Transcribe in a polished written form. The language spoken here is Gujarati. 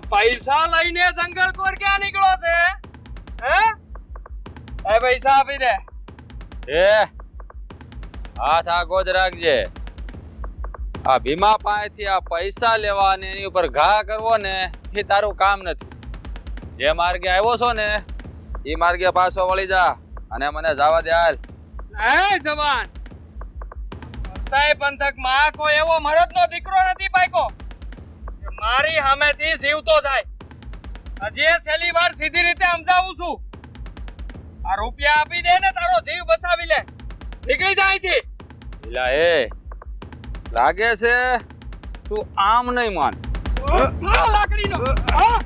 પૈસા લઈને જંગલ કોર ક્યાં નીકળો છે હે એ પૈસા આપી દે એ હાથ આગો જ રાખજે આ ભીમા પાસેથી આ પૈસા લેવા ને એની ઉપર ઘા કરવો ને એ તારું કામ નથી જે માર્ગે આવ્યો છો ને એ માર્ગે પાછો વળી જા અને મને જવા દે હાલ એ જવાન તય પંથક માં કોઈ એવો મરદનો દીકરો નથી પાક્યો કે મારી સામેથી જીવતો થાય હજી છેલ્લી વાર સીધી રીતે સમજાવું છું આ રૂપિયા આપી દે ને તારો જીવ બચાવી લે નીકળી જાય અહીંથી એલા એ લાગે છે તું આમ નહીં માન લાકડીનો હા